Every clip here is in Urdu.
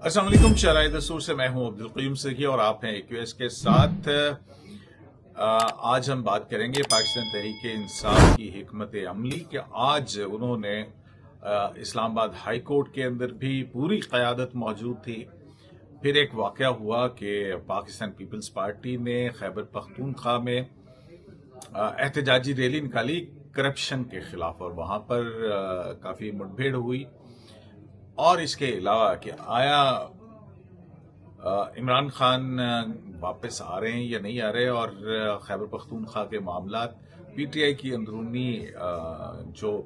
السلام علیکم، شرائع دستور سے میں ہوں عبدالقیوم سیکھی اور آپ ہیں AQS کے ساتھ۔ آج ہم بات کریں گے پاکستان تحریک انصاف کی حکمت عملی کہ آج انہوں نے اسلام آباد ہائی کورٹ کے اندر بھی پوری قیادت موجود تھی۔ پھر ایک واقعہ ہوا کہ پاکستان پیپلز پارٹی نے خیبر پختونخوا میں احتجاجی ریلی نکالی کرپشن کے خلاف، اور وہاں پر کافی مٹ بھیڑ ہوئی۔ اور اس کے علاوہ کہ آیا عمران خان واپس آ رہے ہیں یا نہیں آ رہے، اور خیبر پختونخوا کے معاملات PTI کی اندرونی جو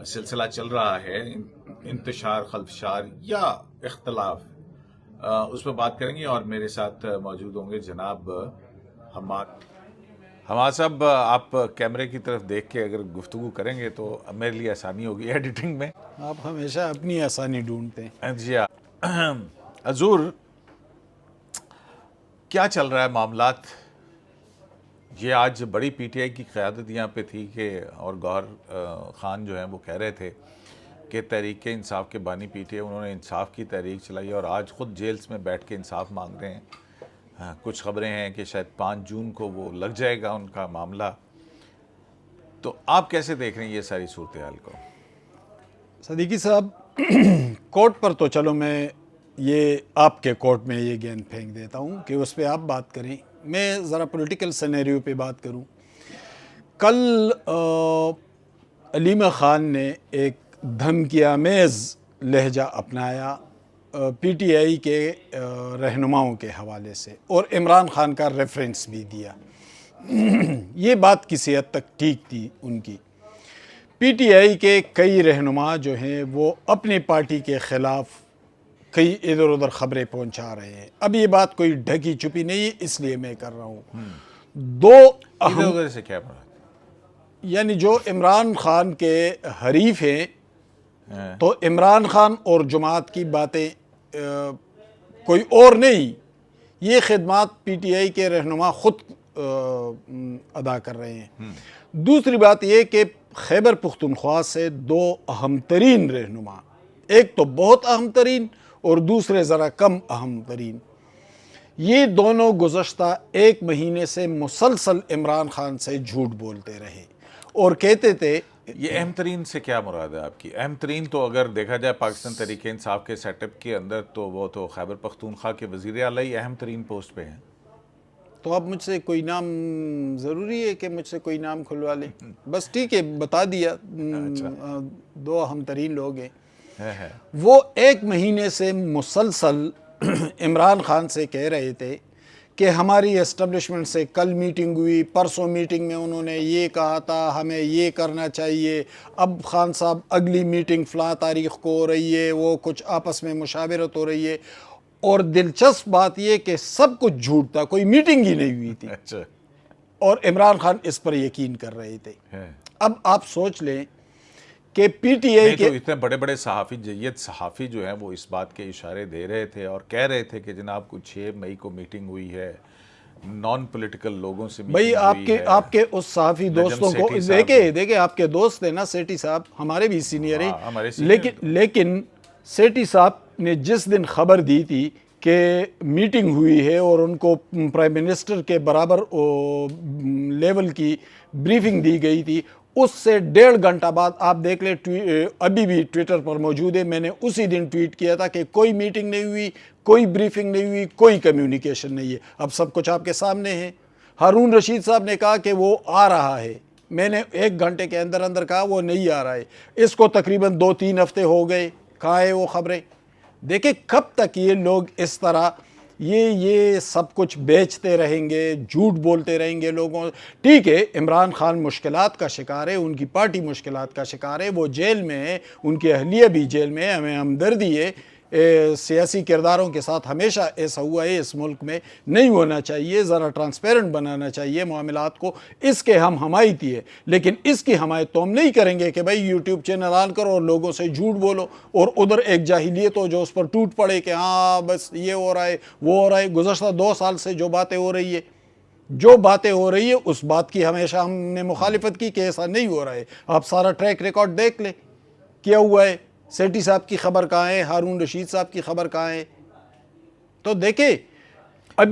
سلسلہ چل رہا ہے، انتشار خلفشار یا اختلاف، اس پہ بات کریں گے۔ اور میرے ساتھ موجود ہوں گے جناب حماد صاحب۔ آپ کیمرے کی طرف دیکھ کے اگر گفتگو کریں گے تو میرے لیے آسانی ہوگی ایڈیٹنگ میں۔ آپ ہمیشہ اپنی آسانی ڈھونڈتے ہیں۔ جی حضور، کیا چل رہا ہے معاملات؟ یہ آج بڑی PTI کی قیادت یہاں پہ تھی کہ اور گوہر خان جو ہیں وہ کہہ رہے تھے کہ تحریک انصاف کے بانی PTI، انہوں نے انصاف کی تحریک چلائی اور آج خود جیلز میں بیٹھ کے انصاف مانگ رہے ہیں۔ کچھ خبریں ہیں کہ شاید 5 جون کو وہ لگ جائے گا ان کا معاملہ۔ تو آپ کیسے دیکھ رہے ہیں یہ ساری صورتحال کو؟ صدیقی صاحب، کورٹ پر تو چلو میں یہ آپ کے کورٹ میں یہ گیند پھینک دیتا ہوں کہ اس پہ آپ بات کریں، میں ذرا پولیٹیکل سینیریو پہ بات کروں۔ کل علیمہ خان نے ایک دھمکی آمیز لہجہ اپنایا PTI کے رہنماؤں کے حوالے سے، اور عمران خان کا ریفرنس بھی دیا۔ یہ بات کسی حد تک ٹھیک تھی ان کی۔ PTI کے کئی رہنما جو ہیں وہ اپنی پارٹی کے خلاف کئی ادھر ادھر خبریں پہنچا رہے ہیں۔ اب یہ بات کوئی ڈھکی چھپی نہیں ہے، اس لیے میں کر رہا ہوں۔ دو ادھر ادھر سے کیا مراد؟ یعنی جو عمران خان کے حریف ہیں، تو عمران خان اور جماعت کی باتیں کوئی اور نہیں، یہ خدمات PTI کے رہنما خود ادا کر رہے ہیں۔ دوسری بات یہ کہ خیبر پختونخوا سے 2 اہم ترین رہنما، ایک تو بہت اہم ترین اور دوسرے ذرا کم اہم ترین، یہ دونوں گزشتہ 1 مہینے سے مسلسل عمران خان سے جھوٹ بولتے رہے اور کہتے تھے۔ یہ اہم ترین سے کیا مراد ہے آپ کی؟ اہم ترین تو اگر دیکھا جائے پاکستان تحریک انصاف کے سیٹ اپ کے اندر تو وہ تو خیبر پختونخوا کے وزیر اعلیٰ ہی اہم ترین پوسٹ پہ ہیں۔ تو اب مجھ سے کوئی نام ضروری ہے کہ مجھ سے کوئی نام کھلوا لیں؟ بس ٹھیک ہے، بتا دیا، 2 اہم ترین لوگ ہیں۔ وہ 1 مہینے سے مسلسل عمران خان سے کہہ رہے تھے کہ ہماری اسٹیبلشمنٹ سے کل میٹنگ ہوئی، پرسوں میٹنگ میں انہوں نے یہ کہا تھا، ہمیں یہ کرنا چاہیے، اب خان صاحب اگلی میٹنگ فلاں تاریخ کو ہو رہی ہے، وہ کچھ آپس میں مشاورت ہو رہی ہے۔ اور دلچسپ بات یہ کہ سب کچھ جھوٹ تھا، کوئی میٹنگ ہی نہیں ہوئی تھی، اور عمران خان اس پر یقین کر رہے تھے۔ اب آپ سوچ لیں کہ PTI کے اتنے بڑے بڑے صحافی، جید صحافی جو ہیں وہ اس بات کے اشارے دے رہے تھے اور کہہ رہے تھے کہ جناب کو 6 مئی کو میٹنگ ہوئی ہے، نان پولیٹیکل لوگوں سے بھئی آپ کے اس صحافی دوستوں کو دیکھیں، آپ کے دوست ہیں نا سیٹھی صاحب، ہمارے بھی سینئر ہیں، لیکن سیٹھی صاحب نے جس دن خبر دی تھی کہ میٹنگ ہوئی ہے اور ان کو پرائم منسٹر کے برابر لیول کی بریفنگ دی گئی تھی، اس سے 1.5 گھنٹہ بعد آپ دیکھ لیں، ابھی بھی ٹویٹر پر موجود ہے، میں نے اسی دن ٹویٹ کیا تھا کہ کوئی میٹنگ نہیں ہوئی، کوئی بریفنگ نہیں ہوئی، کوئی کمیونیکیشن نہیں ہے۔ اب سب کچھ آپ کے سامنے ہے۔ ہارون رشید صاحب نے کہا کہ وہ آ رہا ہے، میں نے 1 گھنٹے کے اندر اندر کہا وہ نہیں آ رہا ہے، اس کو تقریباً 2-3 ہفتے ہو گئے، کہاں ہے وہ خبریں؟ دیکھیں کب تک یہ لوگ اس طرح یہ سب کچھ بیچتے رہیں گے، جھوٹ بولتے رہیں گے لوگوں۔ ٹھیک ہے، عمران خان مشکلات کا شکار ہے، ان کی پارٹی مشکلات کا شکار ہے، وہ جیل میں ہے، ان کی اہلیہ بھی جیل میں ہے، ہمیں ہمدردی ہے۔ سیاسی کرداروں کے ساتھ ہمیشہ ایسا ہوا ہے، اس ملک میں نہیں ہونا چاہیے، ذرا ٹرانسپیرنٹ بنانا چاہیے معاملات کو، اس کے ہم حمایتی ہے۔ لیکن اس کی حمایت تو ہم نہیں کریں گے کہ بھائی یوٹیوب چینل آن کرو اور لوگوں سے جھوٹ بولو، اور ادھر ایک جاہلیت ہو جو اس پر ٹوٹ پڑے کہ ہاں بس یہ ہو رہا ہے وہ ہو رہا ہے۔ گزشتہ 2 سال سے جو باتیں ہو رہی ہے اس بات کی ہمیشہ ہم نے مخالفت کی کہ ایسا نہیں ہو رہا ہے۔ آپ سارا ٹریک ریکارڈ دیکھ لیں کیا ہوا ہے۔ سیٹھی صاحب کی خبر کہاں ہے؟ ہارون رشید صاحب کی خبر کہاں ہے؟ تو دیکھیں اب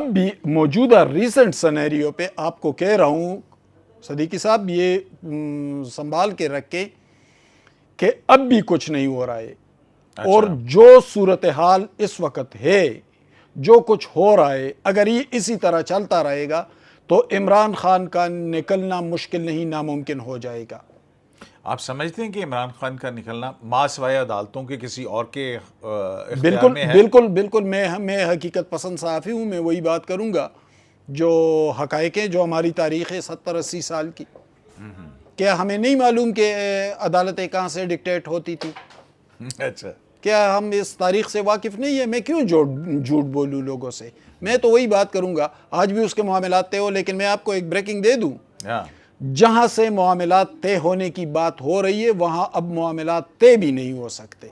بھی موجودہ ریسنٹ سینیریو پہ آپ کو کہہ رہا ہوں صدیقی صاحب، یہ سنبھال کے رکھیں کہ اب بھی کچھ نہیں ہو رہا ہے. اور جو صورتحال اس وقت ہے، جو کچھ ہو رہا ہے، اگر یہ اسی طرح چلتا رہے گا تو عمران خان کا نکلنا مشکل نہیں، ناممکن ہو جائے گا. آپ سمجھتے ہیں کہ عمران خان کا نکلنا ماسوائے عدالتوں کے کسی اور کے اختیار میں ہے؟ بالکل میں حقیقت پسند صحافی ہوں. میں وہی بات کروں گا جو حقائق ہیں، جو ہماری تاریخ ہے 70-80 سال کی. کیا ہمیں نہیں معلوم کہ عدالتیں کہاں سے ڈکٹیٹ ہوتی تھی؟ اچھا، کیا ہم اس تاریخ سے واقف نہیں ہیں؟ میں کیوں جھوٹ بولوں لوگوں سے؟ میں تو وہی بات کروں گا. آج بھی اس کے معاملات طے ہو، لیکن میں آپ کو ایک بریکنگ دے دوں. جہاں سے معاملات طے ہونے کی بات ہو رہی ہے وہاں اب معاملات طے بھی نہیں ہو سکتے.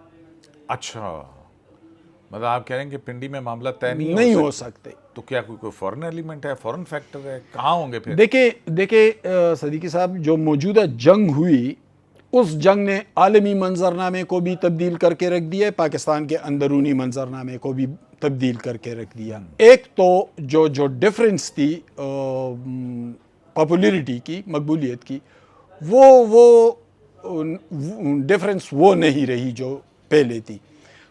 اچھا، مطلب آپ کہہ رہے ہیں کہ پنڈی میں معاملہ طے نہیں ہو سکتے. تو کیا کوئی فورن ایلیمنٹ ہے، فورن فیکٹر ہے؟ کہاں ہوں گے پھر؟ دیکھیں صدیقی صاحب، جو موجودہ جنگ ہوئی اس جنگ نے عالمی منظرنامے کو بھی تبدیل کر کے رکھ دیا ہے، پاکستان کے اندرونی منظرنامے کو بھی تبدیل کر کے رکھ دیا. ایک تو جو ڈفرنس تھی پاپولیرٹی کی، مقبولیت کی، وہ ڈفرنس وہ نہیں رہی جو پہلے تھی.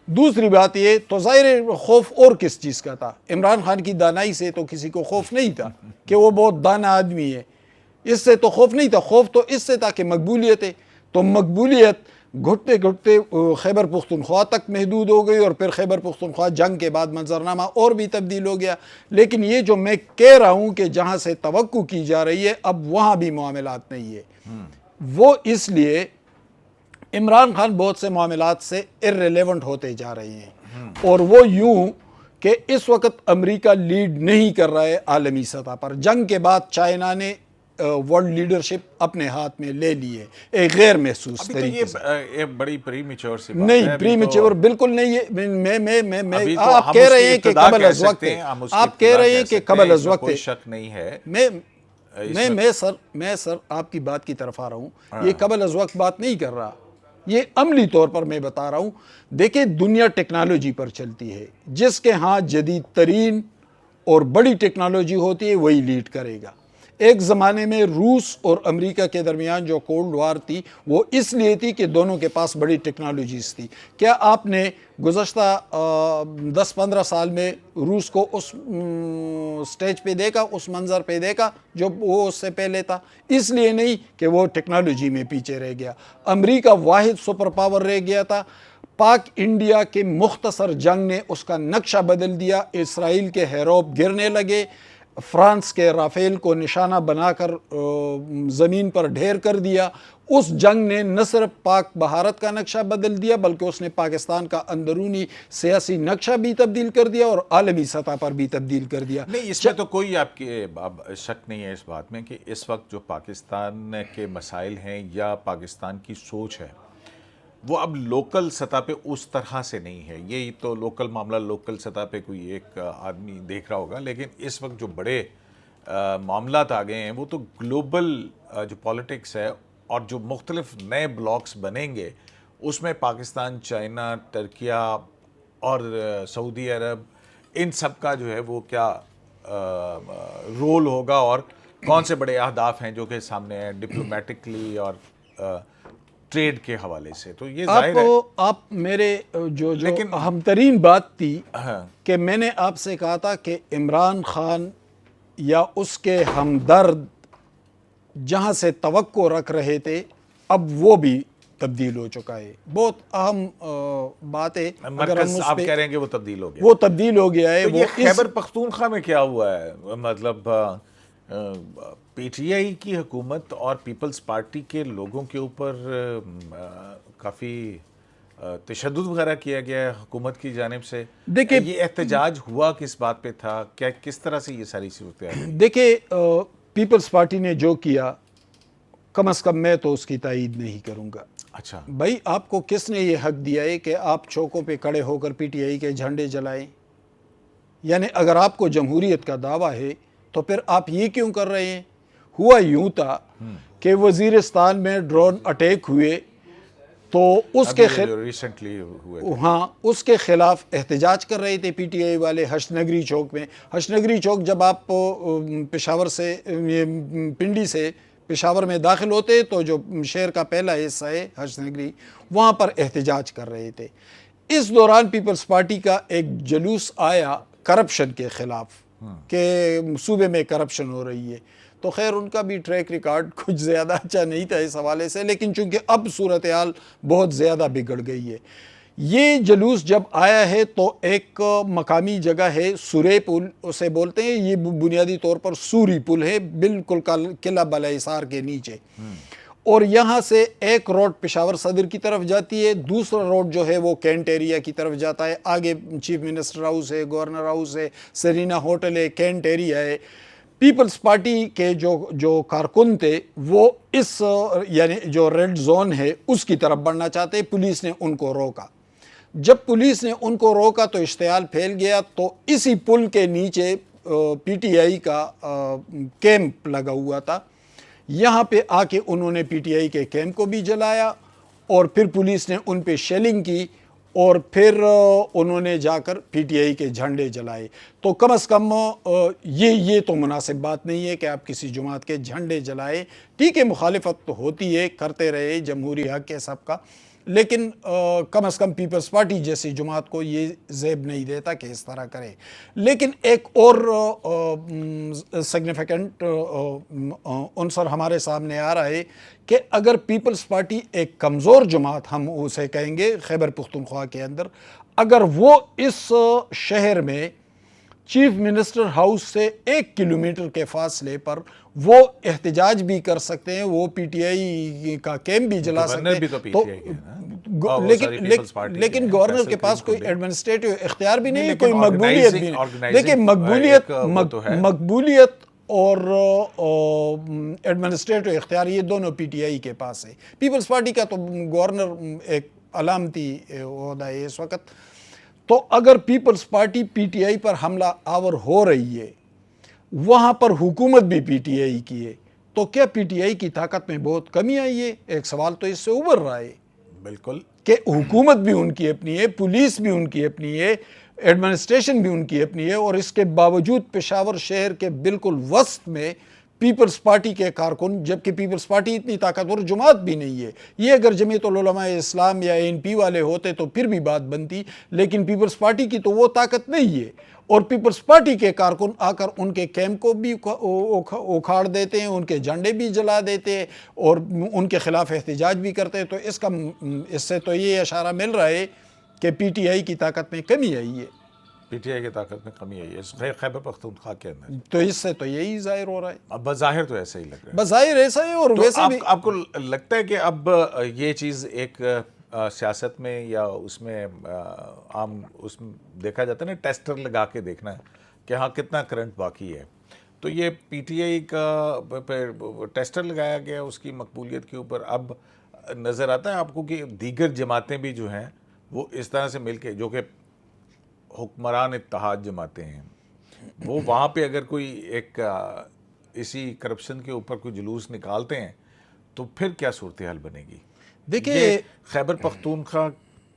دوسری بات یہ تو ظاہر خوف اور کس چیز کا تھا؟ عمران خان کی دانائی سے تو کسی کو خوف نہیں تھا کہ وہ بہت دانا آدمی ہے. اس سے تو خوف نہیں تھا. خوف تو اس سے تھا کہ مقبولیت ہے. تو مقبولیت گھٹتے گھٹتے خیبر پختونخوا تک محدود ہو گئی، اور پھر خیبر پختونخوا جنگ کے بعد منظرنامہ اور بھی تبدیل ہو گیا. لیکن یہ جو میں کہہ رہا ہوں کہ جہاں سے توقع کی جا رہی ہے اب وہاں بھی معاملات نہیں ہے. وہ اس لیے عمران خان بہت سے معاملات سے ارریلیونٹ ہوتے جا رہے ہیں، اور وہ یوں کہ اس وقت امریکہ لیڈ نہیں کر رہا ہے عالمی سطح پر. جنگ کے بعد چائنا نے ورلڈ لیڈرشپ اپنے ہاتھ میں لے لی ہے ایک غیر محسوس طریقے سے. یہ بڑی پری میچور سی بات نہیں، پری میچور بالکل نہیں ہے. میں آپ کہہ رہے ہیں کہ قبل از وقت ہے. آپ کہہ رہے ہیں کہ قبل از وقت ہے. کوئی شک نہیں ہے. میں سر آپ کی بات کی طرف آ رہا ہوں. یہ قبل از وقت بات نہیں کر رہا، یہ عملی طور پر میں بتا رہا ہوں. دیکھیں دنیا ٹیکنالوجی پر چلتی ہے. جس کے ہاں جدید ترین اور بڑی ٹیکنالوجی ہوتی ہے وہی لیڈ کرے گا. ایک زمانے میں روس اور امریکہ کے درمیان جو کولڈ وار تھی وہ اس لیے تھی کہ دونوں کے پاس بڑی ٹیکنالوجیز تھی. کیا آپ نے گزشتہ 10-15 سال میں روس کو اس سٹیج پہ دیکھا، اس منظر پہ دیکھا جو وہ اس سے پہلے تھا؟ اس لیے نہیں کہ وہ ٹیکنالوجی میں پیچھے رہ گیا. امریکہ واحد سپر پاور رہ گیا تھا. پاک انڈیا کے مختصر جنگ نے اس کا نقشہ بدل دیا. اسرائیل کے ہیروپ گرنے لگے، فرانس کے رافیل کو نشانہ بنا کر زمین پر ڈھیر کر دیا. اس جنگ نے نہ صرف پاک بھارت کا نقشہ بدل دیا بلکہ اس نے پاکستان کا اندرونی سیاسی نقشہ بھی تبدیل کر دیا اور عالمی سطح پر بھی تبدیل کر دیا. نہیں، اس میں تو کوئی آپ کے شک نہیں ہے اس بات میں کہ اس وقت جو پاکستان کے مسائل ہیں یا پاکستان کی سوچ ہے وہ اب لوکل سطح پہ اس طرح سے نہیں ہے. یہ تو لوکل معاملہ لوکل سطح پہ کوئی ایک آدمی دیکھ رہا ہوگا، لیکن اس وقت جو بڑے معاملات آ گئے ہیں وہ تو گلوبل جو پولیٹکس ہے اور جو مختلف نئے بلاکس بنیں گے اس میں پاکستان، چائنا، ترکیہ اور سعودی عرب، ان سب کا جو ہے وہ کیا رول ہوگا اور کون سے بڑے اہداف ہیں جو کہ سامنے ہیں ڈپلومیٹکلی اور ٹریڈ کے حوالے سے. تو یہ ظاہر ہے آپ میرے جو اہم ترین بات تھی کہ میں نے آپ سے کہا تھا کہ عمران خان یا اس کے ہمدرد جہاں سے توقع رکھ رہے تھے اب وہ بھی تبدیل ہو چکا ہے. بہت اہم بات ہے. مرکز آپ کہہ رہے ہیں کہ وہ تبدیل ہو گیا، وہ تبدیل ہو گیا ہے. وہ خیبر پختونخوا میں کیا ہوا ہے؟ مطلب پی ٹی آئی کی حکومت اور پیپلز پارٹی کے لوگوں کے اوپر کافی تشدد وغیرہ کیا گیا ہے حکومت کی جانب سے. دیکھیں یہ احتجاج ہوا کس بات پہ تھا؟ کیا کس طرح سے یہ ساری صورتیں آئی؟ دیکھیں پیپلز پارٹی نے جو کیا کم از کم میں تو اس کی تائید نہیں کروں گا. اچھا بھائی، آپ کو کس نے یہ حق دیا ہے کہ آپ چوکوں پہ کھڑے ہو کر پی ٹی آئی کے جھنڈے جلائیں؟ یعنی اگر آپ کو جمہوریت کا دعویٰ ہے تو پھر آپ یہ کیوں کر رہے ہیں؟ ہوا یوں تھا کہ وزیرستان میں ڈرون اٹیک ہوئے، تو اس کے ریسنٹلی ہوئے ہاں اس کے خلاف احتجاج کر رہے تھے پی ٹی آئی والے حشد نگری چوک میں. حشد نگری چوک جب آپ پشاور سے پنڈی سے پشاور میں داخل ہوتے تو جو شہر کا پہلا حصہ ہے حشد نگری, وہاں پر احتجاج کر رہے تھے. اس دوران پیپلز پارٹی کا ایک جلوس آیا کرپشن کے خلاف کہ صوبے میں کرپشن ہو رہی ہے. تو خیر ان کا بھی ٹریک ریکارڈ کچھ زیادہ اچھا نہیں تھا اس حوالے سے, لیکن چونکہ اب صورتحال بہت زیادہ بگڑ گئی ہے. یہ جلوس جب آیا ہے تو ایک مقامی جگہ ہے سورے پل اسے بولتے ہیں, یہ بنیادی طور پر سوری پل ہے بالکل قلعہ بلہ حصار کے نیچے, اور یہاں سے ایک روڈ پشاور صدر کی طرف جاتی ہے, دوسرا روڈ جو ہے وہ کینٹ ایریا کی طرف جاتا ہے. آگے چیف منسٹر ہاؤس ہے, گورنر ہاؤس ہے, سرینا ہوٹل ہے, کینٹ ایریا ہے. پیپلز پارٹی کے جو کارکن تھے وہ اس یعنی جو ریڈ زون ہے اس کی طرف بڑھنا چاہتے, پولیس نے ان کو روکا. جب پولیس نے ان کو روکا تو اشتعال پھیل گیا. تو اسی پل کے نیچے پی ٹی آئی کا کیمپ لگا ہوا تھا, یہاں پہ آ کے انہوں نے پی ٹی آئی کے کیمپ کو بھی جلایا, اور پھر پولیس نے ان پہ شیلنگ کی, اور پھر انہوں نے جا کر پی ٹی آئی کے جھنڈے جلائے. تو کم از کم یہ تو مناسب بات نہیں ہے کہ آپ کسی جماعت کے جھنڈے جلائے. ٹھیک ہے مخالفت تو ہوتی ہے, کرتے رہے, جمہوری حق ہے سب کا, لیکن کم از کم پیپلز پارٹی جیسی جماعت کو یہ زیب نہیں دیتا کہ اس طرح کرے. لیکن ایک اور سگنیفیکنٹ عنصر ہمارے سامنے آ رہا ہے کہ اگر پیپلز پارٹی ایک کمزور جماعت ہم اسے کہیں گے خیبر پختونخوا کے اندر, اگر وہ اس شہر میں چیف منسٹر ہاؤس سے 1 کلومیٹر کے فاصلے پر وہ احتجاج بھی کر سکتے ہیں, وہ پی ٹی آئی کا کیمپ بھی جلا سکتے ہیں, لیکن گورنر کے پاس کوئی ایڈمنسٹریٹو اختیار بھی نہیں ہے, کوئی مقبولیت بھی نہیں. دیکھیں مقبولیت اور ایڈمنسٹریٹو اختیار یہ دونوں پی ٹی آئی کے پاس ہے. پیپلز پارٹی کا تو گورنر ایک علامتی عہدہ ہے اس وقت. تو اگر Peoples Party P T I پر حملہ آور ہو رہی ہے, وہاں پر حکومت بھی پی ٹی آئی کی ہے, تو کیا پی ٹی آئی کی طاقت میں بہت کمی آئی ہے؟ ایک سوال تو اس سے ابھر رہا ہے. بالکل کہ حکومت بھی ان کی اپنی ہے, پولیس بھی ان کی اپنی ہے, ایڈمنسٹریشن بھی ان کی اپنی ہے, اور اس کے باوجود پشاور شہر کے بالکل وسط میں پیپلز پارٹی کے کارکن, جبکہ پیپلز پارٹی اتنی طاقتور جماعت بھی نہیں ہے. یہ اگر جمعیت العلماء اسلام یا این پی والے ہوتے تو پھر بھی بات بنتی, لیکن پیپلز پارٹی کی تو وہ طاقت نہیں ہے. اور پیپلز پارٹی کے کارکن آ کر ان کے کیمپ کو بھی اکھاڑ دیتے ہیں, ان کے جھنڈے بھی جلا دیتے ہیں, اور ان کے خلاف احتجاج بھی کرتے ہیں. تو اس سے تو یہ اشارہ مل رہا ہے کہ پی ٹی آئی کی طاقت میں کمی آئی ہے. پی ٹی آئی کی طاقت میں کمی آئی ہے خیبر پختونخوا کے اندر, تو اس سے تو یہی ظاہر ہو رہا ہے. اب بظاہر تو ایسا ہی لگ رہا ہے, بظاہر ایسا ہے. اور ویسے بھی آپ کو لگتا ہے کہ اب یہ چیز ایک سیاست میں یا اس میں عام اس میں دیکھا جاتا ہے نا, ٹیسٹر لگا کے دیکھنا ہے کہ ہاں کتنا کرنٹ باقی ہے, تو یہ پی ٹی آئی کا ٹیسٹر لگایا گیا اس کی مقبولیت کے اوپر. اب نظر آتا ہے آپ کو کہ دیگر جماعتیں بھی جو ہیں وہ اس طرح سے مل کے, جو کہ حکمران اتحاد جماعتیں ہیں, وہ وہاں پہ اگر کوئی ایک اسی کرپشن کے اوپر کوئی جلوس نکالتے ہیں تو پھر کیا صورتحال بنے گی؟ دیکھیں خیبر پختونخوا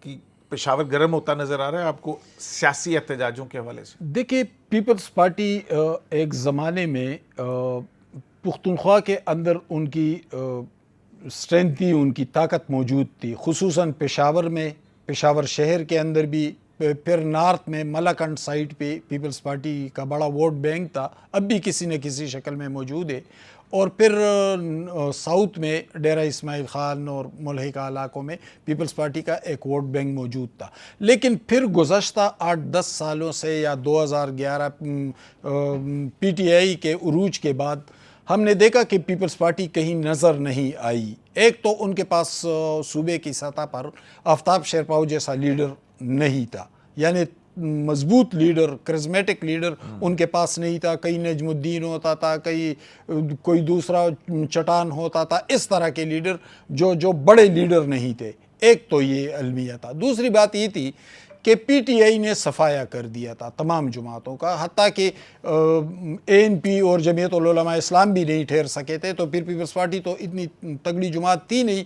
کی پشاور گرم ہوتا نظر آ رہا ہے آپ کو سیاسی احتجاجوں کے حوالے سے. دیکھیں پیپلز پارٹی ایک زمانے میں پختونخوا کے اندر ان کی اسٹرینتھ تھی, ان کی طاقت موجود تھی, خصوصاً پشاور میں, پشاور شہر کے اندر بھی, پھر نارتھ میں ملاکنڈ سائٹ پہ پیپلز پارٹی کا بڑا ووٹ بینک تھا, اب بھی کسی نہ کسی شکل میں موجود ہے, اور پھر ساؤتھ میں ڈیرہ اسماعیل خان اور ملحقہ علاقوں میں پیپلز پارٹی کا ایک ووٹ بینک موجود تھا. لیکن پھر گزشتہ 8-10 سالوں سے یا 2011 پی ٹی آئی کے عروج کے بعد ہم نے دیکھا کہ پیپلز پارٹی کہیں نظر نہیں آئی. ایک تو ان کے پاس صوبے کی سطح پر آفتاب شیرپاؤ جیسا لیڈر نہیں تھا, یعنی مضبوط لیڈر, کرزمیٹک لیڈر ان کے پاس نہیں تھا. کئی نجم الدین ہوتا تھا, کوئی دوسرا چٹان ہوتا تھا, اس طرح کے لیڈر جو بڑے لیڈر نہیں تھے. ایک تو یہ المیہ تھا. دوسری بات یہ تھی کہ پی ٹی آئی نے صفایا کر دیا تھا تمام جماعتوں کا، حتیٰ کہ اے این پی اور جمعیت العلماء اسلام بھی نہیں ٹھہر سکے تھے، تو پھر پیپلز پارٹی تو اتنی تگڑی جماعت تھی نہیں۔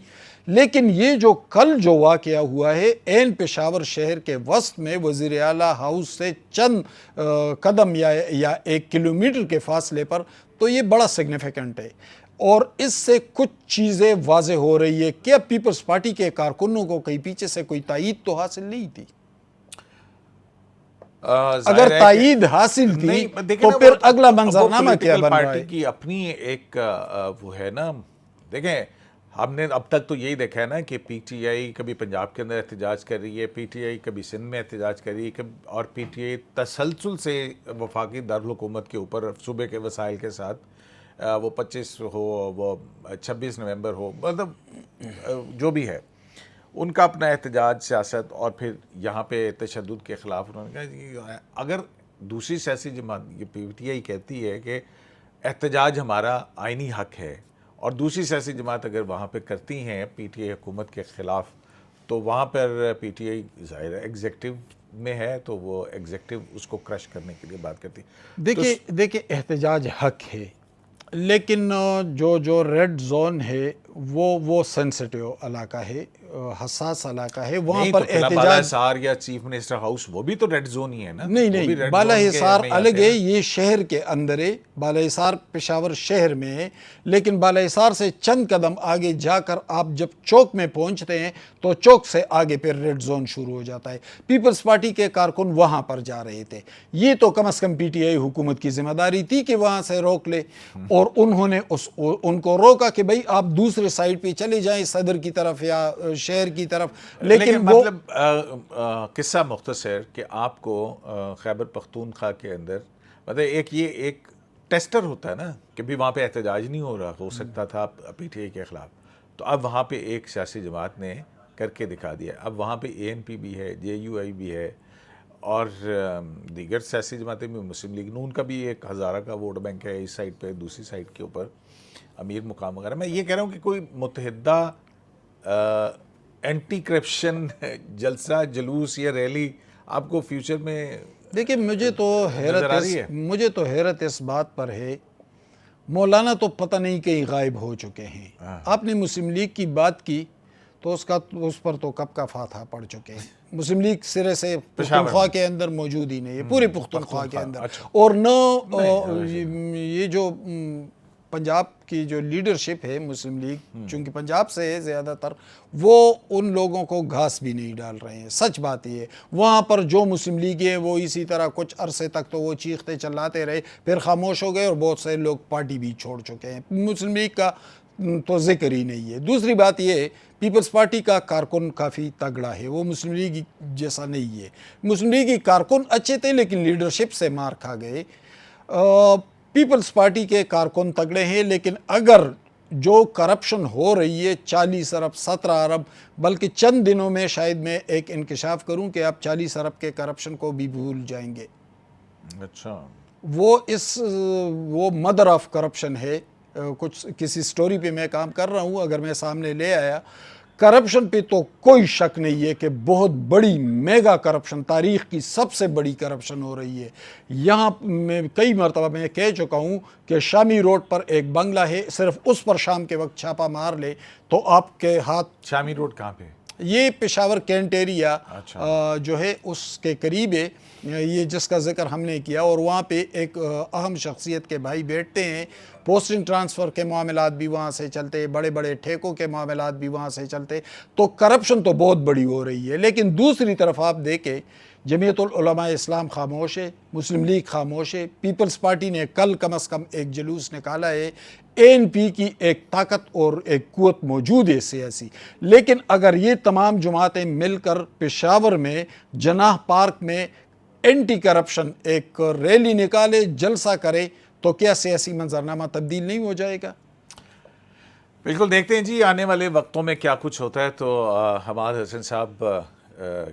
لیکن یہ جو کل جو واقعہ ہوا ہے این پشاور شہر کے وسط میں وزیر اعلیٰ ہاؤس سے چند قدم یا 1 کلومیٹر کے فاصلے پر، تو یہ بڑا سگنیفیکنٹ ہے، اور اس سے کچھ چیزیں واضح ہو رہی ہے کہ اب پیپلز پارٹی کے کارکنوں کو کہیں پیچھے سے کوئی تائید تو حاصل نہیں تھی۔ اگر تائید حاصل تھی تو پھر اگلا منظرنامہ کیا بن رہا ہے؟ پارٹی کی اپنی ایک وہ ہے نا، دیکھیں ہم نے اب تک تو یہی دیکھا ہے نا کہ پی ٹی آئی کبھی پنجاب کے اندر احتجاج کر رہی ہے، پی ٹی آئی کبھی سندھ میں احتجاج کر رہی ہے، اور پی ٹی آئی تسلسل سے وفاقی دارالحکومت کے اوپر صوبے کے وسائل کے ساتھ، وہ 25 ہو، وہ 26 نومبر ہو، مطلب جو بھی ہے، ان کا اپنا احتجاج، سیاست، اور پھر یہاں پہ تشدد کے خلاف انہوں نے کہا اگر دوسری سیاسی جماعت یہ پی ٹی آئی کہتی ہے کہ احتجاج ہمارا آئینی حق ہے، اور دوسری سیاسی جماعت اگر وہاں پہ کرتی ہیں پی ٹی آئی حکومت کے خلاف، تو وہاں پر پی ٹی آئی ظاہر ہے ایگزیکٹو میں ہے، تو وہ ایگزیکٹو اس کو کرش کرنے کے لیے بات کرتی ہے۔ دیکھیں احتجاج حق ہے، لیکن جو ریڈ زون ہے وہ سینسٹیو علاقہ ہے، حساس علاقہ ہے، وہاں پر بالا احتجاج حصار یا چیف منسٹر ہاؤس وہ بھی تو ریڈ زون ہی ہے نا۔ نہیں، بالا حصار الگ ہے، یہ شہر کے اندر ہے، بالا حصار پشاور شہر میں ہے، لیکن بالا حصار سے چند قدم آگے جا کر آپ جب چوک میں پہنچتے ہیں تو چوک سے آگے پھر ریڈ زون شروع ہو جاتا ہے۔ پیپلز پارٹی کے کارکن وہاں پر جا رہے تھے، یہ تو کم از کم پی ٹی آئی حکومت کی ذمہ داری تھی کہ وہاں سے روک لے، اور انہوں نے ان کو روکا کہ بھئی آپ دوسرے سائڈ پہ چلے جائیں، صدر کی طرف یا شہر کی طرف۔ لیکن مطلب قصہ مختصر کہ آپ کو خیبر پختونخوا کے اندر مطلب ایک ٹیسٹر ہوتا ہے نا کہ بھی وہاں پہ احتجاج نہیں ہو سکتا تھا پی ٹی آئی کے خلاف، تو اب وہاں پہ ایک سیاسی جماعت نے کر کے دکھا دیا۔ اب وہاں پہ اے این پی بھی ہے، جے یو آئی بھی ہے، اور دیگر سیاسی جماعتیں بھی، مسلم لیگ نون کا بھی ایک ہزارہ کا ووٹ بینک ہے اس سائڈ پہ، دوسری سائڈ کے اوپر امیر مقام وغیرہ۔ میں یہ کہہ رہا ہوں کہ کوئی متحدہ اینٹی کرپشن جلسہ، جلوس یا ریلی آپ کو فیوچر میں؟ دیکھیں مجھے تو حیرت اس بات پر ہے، مولانا تو پتہ نہیں کہیں غائب ہو چکے ہیں۔ آپ نے مسلم لیگ کی بات کی تو اس پر تو کب کا فاتحہ پڑھ چکے ہیں۔ مسلم لیگ سرے سے پختونخوا کے اندر موجود ہی نہیں ہے، پورے پختونخوا کے اندر، اور نہ یہ جو پنجاب کی جو لیڈرشپ ہے مسلم لیگ، چونکہ پنجاب سے ہے زیادہ تر، وہ ان لوگوں کو گھاس بھی نہیں ڈال رہے ہیں۔ سچ بات یہ ہے، وہاں پر جو مسلم لیگ ہے وہ اسی طرح کچھ عرصے تک تو وہ چیختے چلاتے رہے، پھر خاموش ہو گئے، اور بہت سے لوگ پارٹی بھی چھوڑ چکے ہیں۔ مسلم لیگ کا تو ذکر ہی نہیں ہے۔ دوسری بات یہ ہے، پیپلز پارٹی کا کارکن کافی تگڑا ہے، وہ مسلم لیگ جیسا نہیں ہے۔ مسلم لیگ کی کارکن اچھے تھے لیکن لیڈرشپ سے مار کھا گئے۔ پیپلز پارٹی کے کارکن تگڑے ہیں، لیکن اگر جو کرپشن ہو رہی ہے 40 ارب 17 ارب، بلکہ چند دنوں میں شاید میں ایک انکشاف کروں کہ آپ 40 ارب کے کرپشن کو بھی بھول جائیں گے۔ اچھا، وہ مدر آف کرپشن ہے۔ کسی سٹوری پہ میں کام کر رہا ہوں، اگر میں سامنے لے آیا کرپشن پہ تو کوئی شک نہیں ہے کہ بہت بڑی میگا کرپشن، تاریخ کی سب سے بڑی کرپشن ہو رہی ہے یہاں۔ میں کئی مرتبہ میں کہہ چکا ہوں کہ شامی روڈ پر ایک بنگلہ ہے، صرف اس پر شام کے وقت چھاپا مار لے تو آپ کے ہاتھ۔ شامی روڈ کہاں پہ؟ یہ پشاور کینٹ ایریا جو ہے اس کے قریب ہے، یہ جس کا ذکر ہم نے کیا، اور وہاں پہ ایک اہم شخصیت کے بھائی بیٹھتے ہیں، پوسٹنگ ٹرانسفر کے معاملات بھی وہاں سے چلتے، بڑے بڑے ٹھیکوں کے معاملات بھی وہاں سے چلتے، تو کرپشن تو بہت بڑی ہو رہی ہے۔ لیکن دوسری طرف آپ دیکھیں، جمعیت العلماء اسلام خاموش ہے، مسلم لیگ خاموش ہے، پیپلز پارٹی نے کل کم از کم ایک جلوس نکالا ہے، اے این پی کی ایک طاقت اور ایک قوت موجود ہے سیاسی۔ لیکن اگر یہ تمام جماعتیں مل کر پشاور میں جناح پارک میں اینٹی کرپشن ایک ریلی نکالے، جلسہ کرے، تو کیا سیاسی منظرنامہ تبدیل نہیں ہو جائے گا؟ بالکل، دیکھتے ہیں جی آنے والے وقتوں میں کیا کچھ ہوتا ہے۔ تو حماد حسن صاحب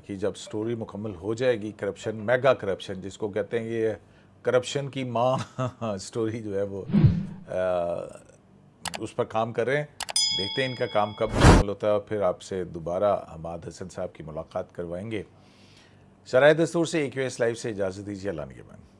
کی جب سٹوری مکمل ہو جائے گی، کرپشن، میگا کرپشن جس کو کہتے ہیں، یہ کرپشن کی ماں سٹوری جو ہے وہ اس پر کام کر رہے ہیں۔ دیکھتے ہیں ان کا کام کب مکمل ہوتا ہے، اور پھر آپ سے دوبارہ حماد حسن صاحب کی ملاقات کروائیں گے۔ شرائط دستور سے AQS لائیو سے اجازت دیجیے، اللہ نگہبان۔